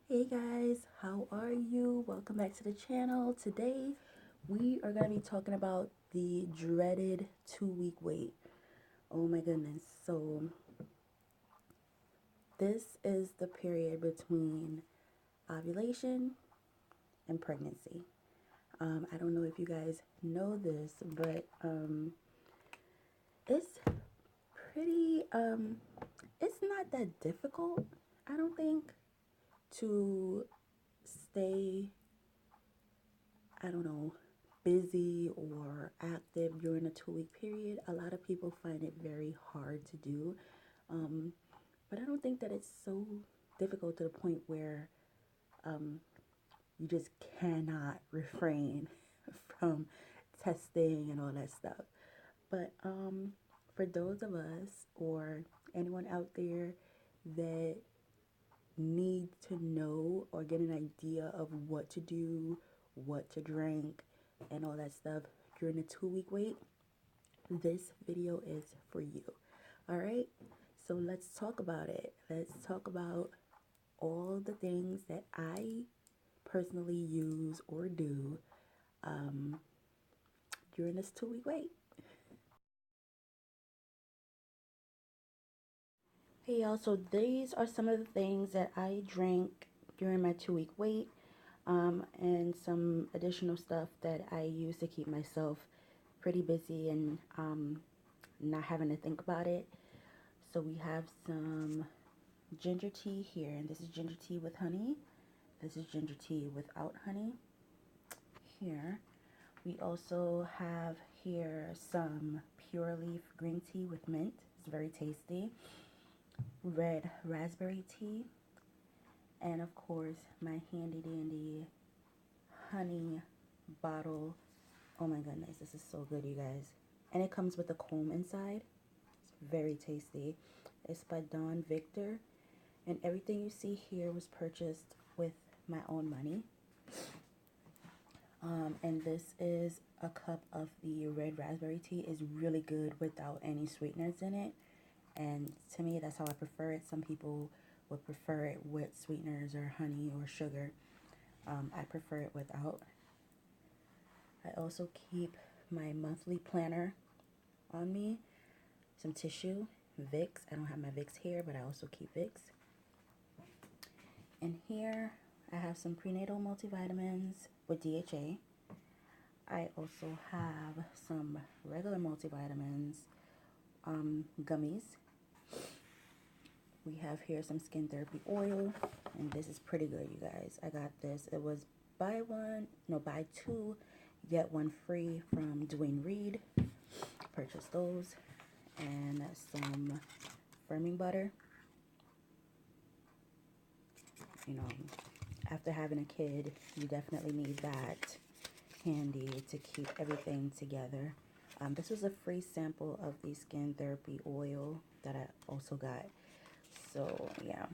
Hey guys, how are you? Welcome back to the channel. Today we are going to be talking about the dreaded 2-week wait. Oh my goodness. So this is the period between ovulation and pregnancy. I don't know if you guys know this, but it's pretty it's not that difficult, I don't think, to stay, I don't know, busy or active during a 2-week period. A lot of people find it very hard to do. Um, but I don't think that it's so difficult to the point where you just cannot refrain from testing and all that stuff. But for those of us or anyone out there that need to know or get an idea of what to do, what to drink, and all that stuff during the 2-week wait, this video is for you. All right, so let's talk about it. Let's talk about all the things that I personally use or do during this 2-week wait. Hey y'all, so these are some of the things that I drink during my 2-week wait, and some additional stuff that I use to keep myself pretty busy and not having to think about it. So we have some ginger tea here, and this is ginger tea with honey. This is ginger tea without honey here. We also have here some pure leaf green tea with mint. It's very tasty. Red raspberry tea, and of course my handy dandy honey bottle. Oh my goodness, this is so good, you guys. And it comes with a comb inside. It's very tasty. It's by Dawn Victor, and everything you see here was purchased with my own money. And this is a cup of the red raspberry tea. Is really good without any sweeteners in it, and to me that's how I prefer it. Some people would prefer it with sweeteners or honey or sugar. I prefer it without. I also keep my monthly planner on me, some tissue, Vicks. I don't have my Vicks here, but I also keep Vicks. And here I have some prenatal multivitamins with DHA. I also have some regular multivitamins, gummies. We have here some skin therapy oil, and this is pretty good, you guys. I got this. It was buy two, get one free from Dwayne Reed. Purchased those, and some firming butter. You know, after having a kid, you definitely need that handy to keep everything together. This was a free sample of the skin therapy oil that I also got. So yeah,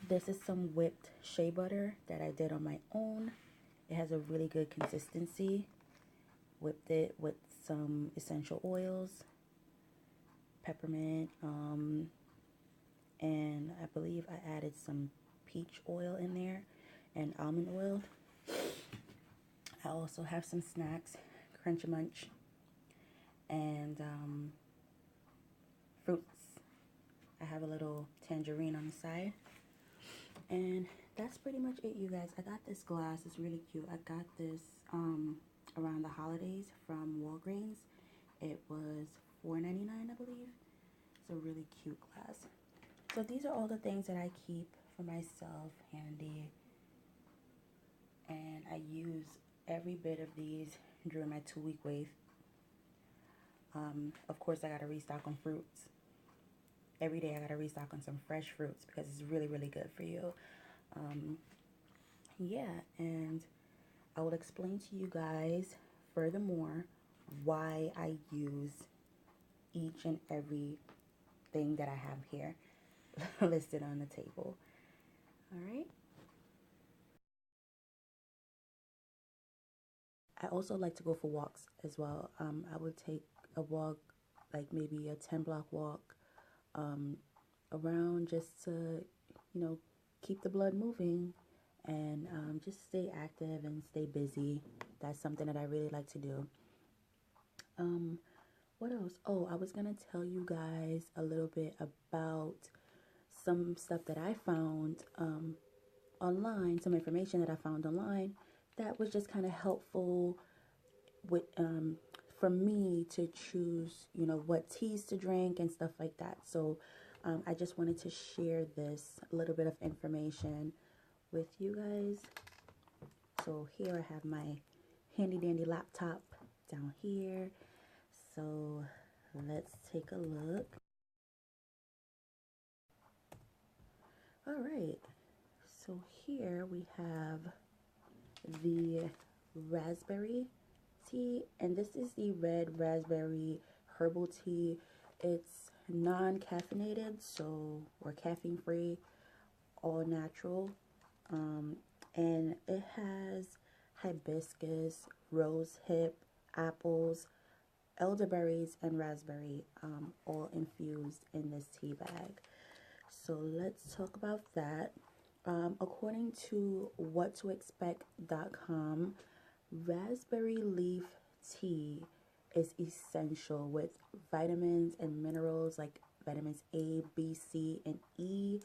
this is some whipped shea butter that I did on my own. It has a really good consistency. Whipped it with some essential oils, peppermint, and I believe I added some peach oil in there and almond oil. I also have some snacks, Crunchy Munch, and fruits. I have a little tangerine on the side. And that's pretty much it, you guys. I got this glass. It's really cute. I got this around the holidays from Walgreens. It was $4.99, I believe. It's a really cute glass. So these are all the things that I keep for myself handy. And I use every bit of these during my 2-week wait. Of course, I got to restock on fruits. Every day I got to restock on some fresh fruits because it's really, really good for you. Yeah, and I will explain to you guys furthermore why I use each and every thing that I have here listed on the table. All right. I also like to go for walks as well. I would take a walk, like maybe a 10-block walk, around, just to, you know, keep the blood moving and just stay active and stay busy. That's something that I really like to do. Um, what else? Oh, I was gonna tell you guys a little bit about some stuff that I found online, some information that I found online that was just kind of helpful with for me to choose, you know, what teas to drink and stuff like that. So I just wanted to share this little bit of information with you guys. So here I have my handy dandy laptop down here. So let's take a look. All right. So here we have the raspberry tea, and this is the red raspberry herbal tea. It's non-caffeinated, so or caffeine free, all natural, and it has hibiscus, rose hip, apples, elderberries, and raspberry, all infused in this tea bag. So let's talk about that. According to whattoexpect.com, raspberry leaf tea is essential with vitamins and minerals like vitamins A, B, C, and E.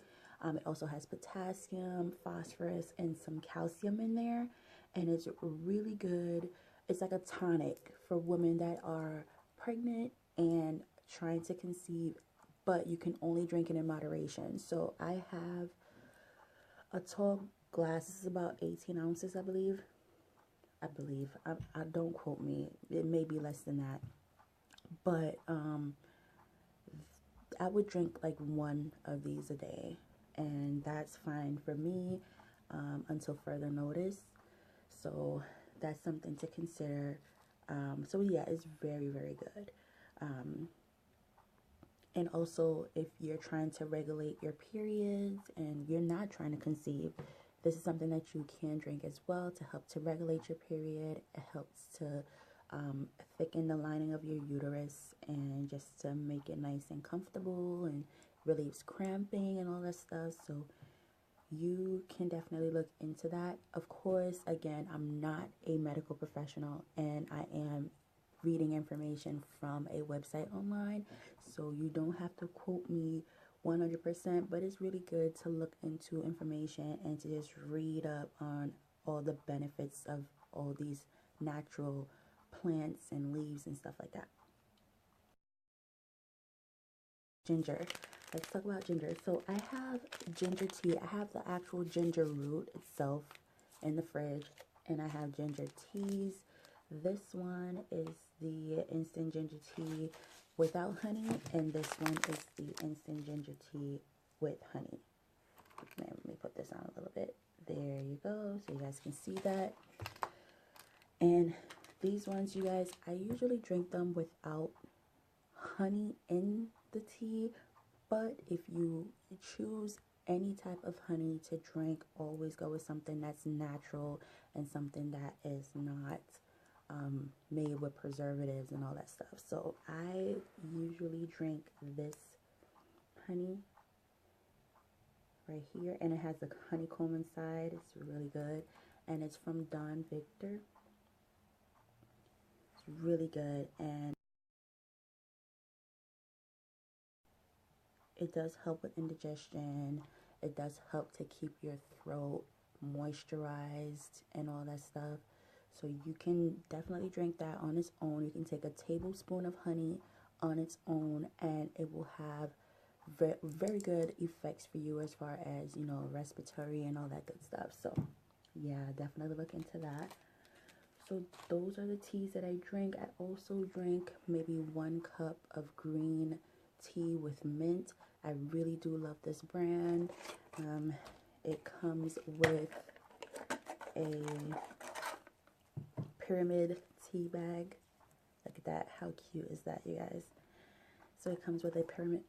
It also has potassium, phosphorus, and some calcium in there. And it's really good. It's like a tonic for women that are pregnant and trying to conceive, but you can only drink it in moderation. So I have a tall glass. This is about 18 ounces, I believe. I don't quote me. It may be less than that. But I would drink like one of these a day, and that's fine for me until further notice. So that's something to consider. So yeah, it's very, very good. Um, and also, if you're trying to regulate your periods and you're not trying to conceive, this is something that you can drink as well to help to regulate your period. It helps to thicken the lining of your uterus and just to make it nice and comfortable and relieves cramping and all that stuff. So you can definitely look into that. Of course, again, I'm not a medical professional and I am reading information from a website online, so you don't have to quote me 100%, but it's really good to look into information and to just read up on all the benefits of all these natural plants and leaves and stuff like that. Ginger. Let's talk about ginger. So I have ginger tea. I have the actual ginger root itself in the fridge, and I have ginger teas. This one is the instant ginger tea without honey, and this one is the instant ginger tea with honey. Let me put this on a little bit. There you go, so you guys can see that. And these ones, you guys, I usually drink them without honey in the tea, but if you choose any type of honey to drink, always go with something that's natural and something that is not made with preservatives and all that stuff. So I usually drink this honey right here, and it has a honeycomb inside. It's really good, and it's from Don Victor. It's really good, and it does help with indigestion. It does help to keep your throat moisturized and all that stuff. So you can definitely drink that on its own. You can take a tablespoon of honey on its own, and it will have very good effects for you as far as, you know, respiratory and all that good stuff. So yeah, definitely look into that. So those are the teas that I drink. I also drink maybe 1 cup of green tea with mint. I really do love this brand. It comes with a pyramid tea bag. Look at that. How cute is that, you guys? So it comes with a pyramid,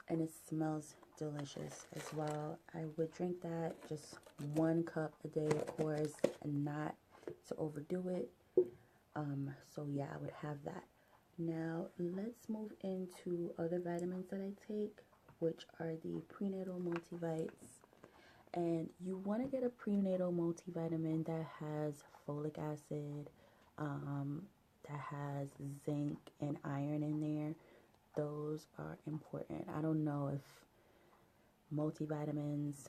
and it smells delicious as well. I would drink that, just 1 cup a day, of course, and not to overdo it. So yeah, I would have that. Now let's move into other vitamins that I take, which are the prenatal multivites. And you want to get a prenatal multivitamin that has folic acid, that has zinc and iron in there. Those are important. I don't know if multivitamins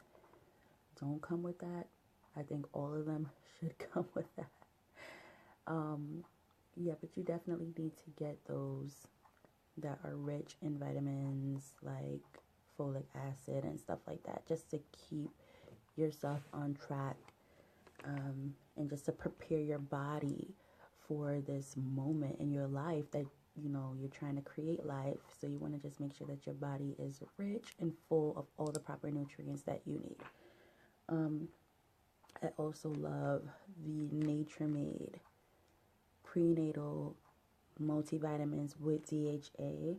don't come with that. I think all of them should come with that. Yeah, but you definitely need to get those that are rich in vitamins like folic acid and stuff like that, just to keep yourself on track, and just to prepare your body for this moment in your life that you're trying to create life. So you want to just make sure that your body is rich and full of all the proper nutrients that you need. I also love the Nature Made prenatal multivitamins with DHA.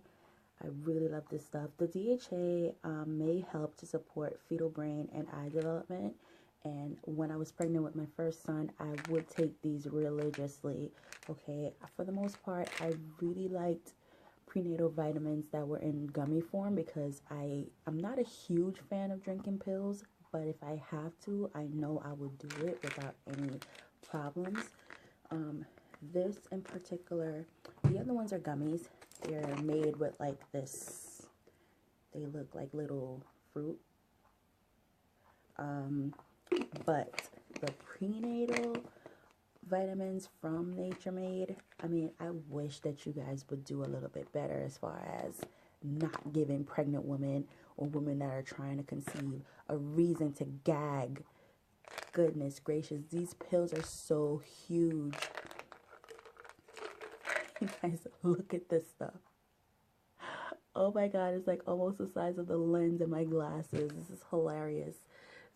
I really love this stuff. The DHA may help to support fetal brain and eye development. And when I was pregnant with my first son, I would take these religiously. Okay, for the most part, I really liked prenatal vitamins that were in gummy form because I'm not a huge fan of drinking pills, but if I have to, I know I would do it without any problems. This in particular, the other ones are gummies. They're made with like this, they look like little fruit. But the prenatal vitamins from Nature Made, I mean, I wish that you guys would do a little bit better as far as not giving pregnant women or women that are trying to conceive a reason to gag. Goodness gracious, these pills are so huge. You guys, look at this stuff. Oh my god, it's like almost the size of the lens in my glasses. This is hilarious.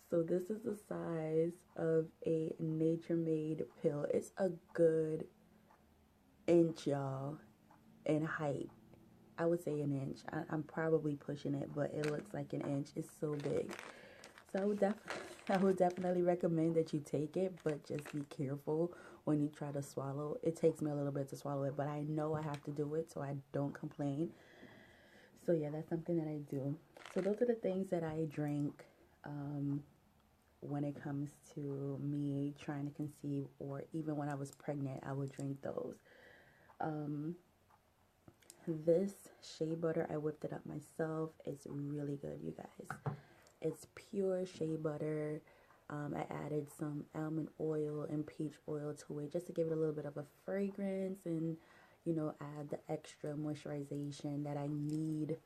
So this is the size of a Nature Made pill. It's a good inch, y'all, in height. I would say an inch. I'm probably pushing it, but it looks like an inch. It's so big. So I would definitely recommend that you take it, but just be careful when you try to swallow. It takes me a little bit to swallow it, but I know I have to do it, so I don't complain. So yeah, that's something that I do. So those are the things that I drink when it comes to me trying to conceive, or even when I was pregnant, I would drink those. This shea butter, I whipped it up myself. It's really good, you guys. It's pure shea butter. I added some almond oil and peach oil to it just to give it a little bit of a fragrance and, add the extra moisturization that I need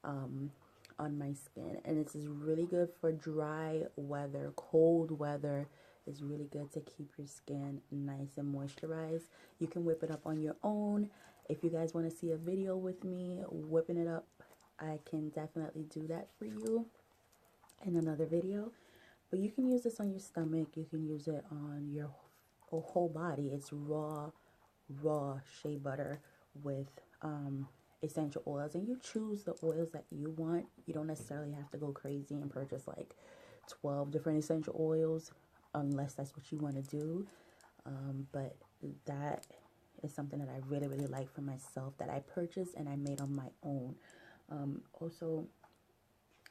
on my skin. And this is really good for dry weather, cold weather. It's really good to keep your skin nice and moisturized. You can whip it up on your own. If you guys want to see a video with me whipping it up, I can definitely do that for you in another video. But you can use this on your stomach. You can use it on your whole body. It's raw shea butter with essential oils, and you choose the oils that you want. You don't necessarily have to go crazy and purchase like 12 different essential oils unless that's what you want to do. But that is something that I really like for myself, that I purchased and I made on my own. Also,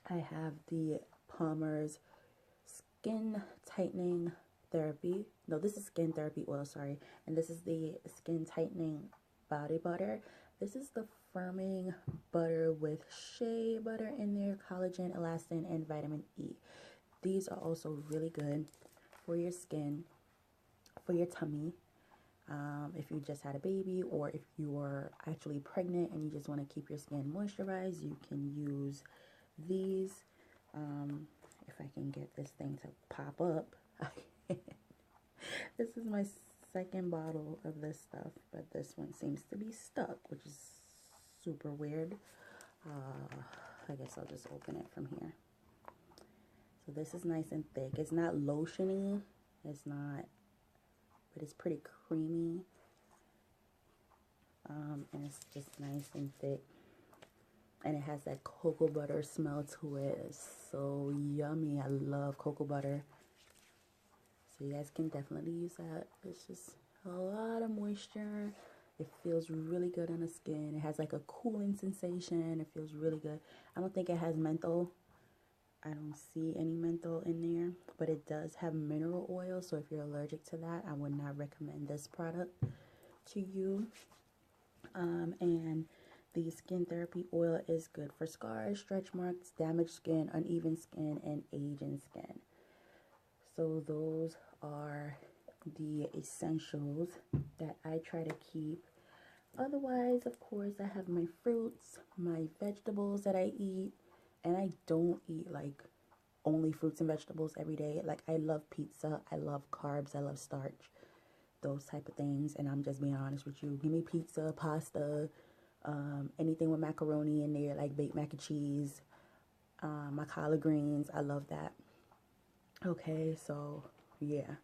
I have the Palmer's Skin Tightening Therapy. No, this is Skin Therapy Oil, sorry. And this is the Skin Tightening Body Butter. This is the firming butter with shea butter in there, collagen, elastin, and vitamin E. These are also really good for your skin, for your tummy. If you just had a baby, or if you are actually pregnant and you just want to keep your skin moisturized, you can use these. If I can get this thing to pop up. This is my second bottle of this stuff, but this one seems to be stuck, which is super weird. I guess I'll just open it from here. So this is nice and thick. It's not lotiony. It's not, but it's pretty creamy. And it's just nice and thick. And it has that cocoa butter smell to it. It's so yummy. I love cocoa butter. So you guys can definitely use that. It's just a lot of moisture. It feels really good on the skin. It has like a cooling sensation. It feels really good. I don't think it has menthol I don't see any menthol in there, but it does have mineral oil, so if you're allergic to that, I would not recommend this product to you. And the skin therapy oil is good for scars, stretch marks, damaged skin, uneven skin, and aging skin. So those are the essentials that I try to keep. Otherwise, of course, I have my fruits, my vegetables that I eat, and I don't eat like only fruits and vegetables every day. Like, I love pizza, I love carbs, I love starch, those type of things. And I'm just being honest with you. Give me pizza, pasta, anything with macaroni in there, like baked mac and cheese, my collard greens. I love that. Okay, so yeah,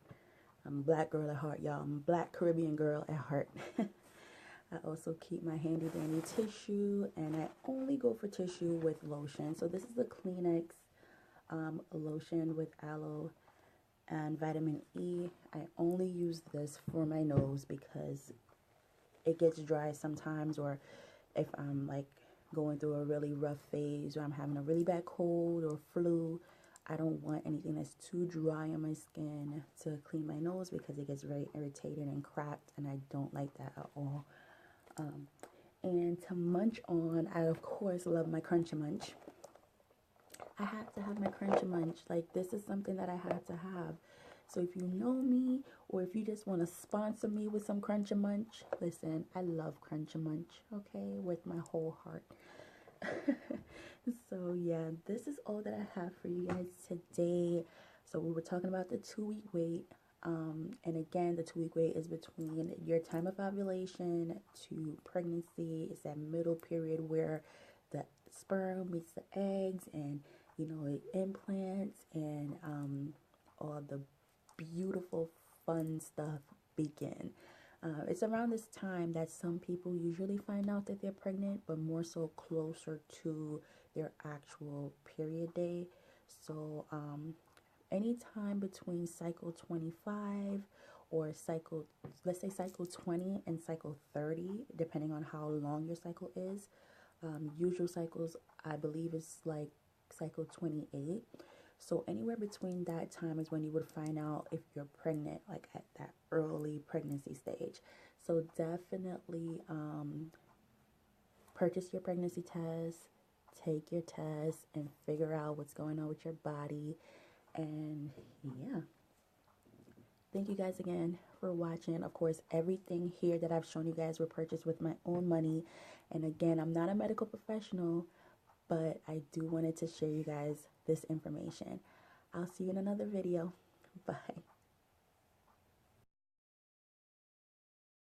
I'm a black girl at heart, y'all. I'm a black Caribbean girl at heart. I also keep my handy dandy tissue, and I only go for tissue with lotion. So this is the Kleenex lotion with aloe and vitamin E. I only use this for my nose because it gets dry sometimes, or if I'm like going through a really rough phase, or I'm having a really bad cold or flu, I don't want anything that's too dry on my skin to clean my nose because it gets very irritated and cracked, and I don't like that at all. And to munch on, I of course love my Crunchy Munch. I have to have my Crunchy Munch. Like, this is something that I have to have. So if you know me, or if you just want to sponsor me with some Crunchy Munch, listen, I love Crunchy Munch, okay, with my whole heart. So yeah, this is all that I have for you guys today. So we were talking about the 2-week wait. And again, the 2-week wait is between your time of ovulation to pregnancy. It's that middle period where the sperm meets the eggs, and you know, it implants, and all the beautiful fun stuff begin. It's around this time that some people usually find out that they're pregnant, but more so closer to their actual period day. So anytime between cycle 25 or cycle, let's say cycle 20 and cycle 30, depending on how long your cycle is. Usual cycles, I believe, is like cycle 28. So anywhere between that time is when you would find out if you're pregnant, like at that early pregnancy stage. So definitely purchase your pregnancy test, take your test, and figure out what's going on with your body. And yeah, thank you guys again for watching. Of course, everything here that I've shown you guys were purchased with my own money. And again, I'm not a medical professional, but I do wanted to share you guys this information. I'll see you in another video. Bye.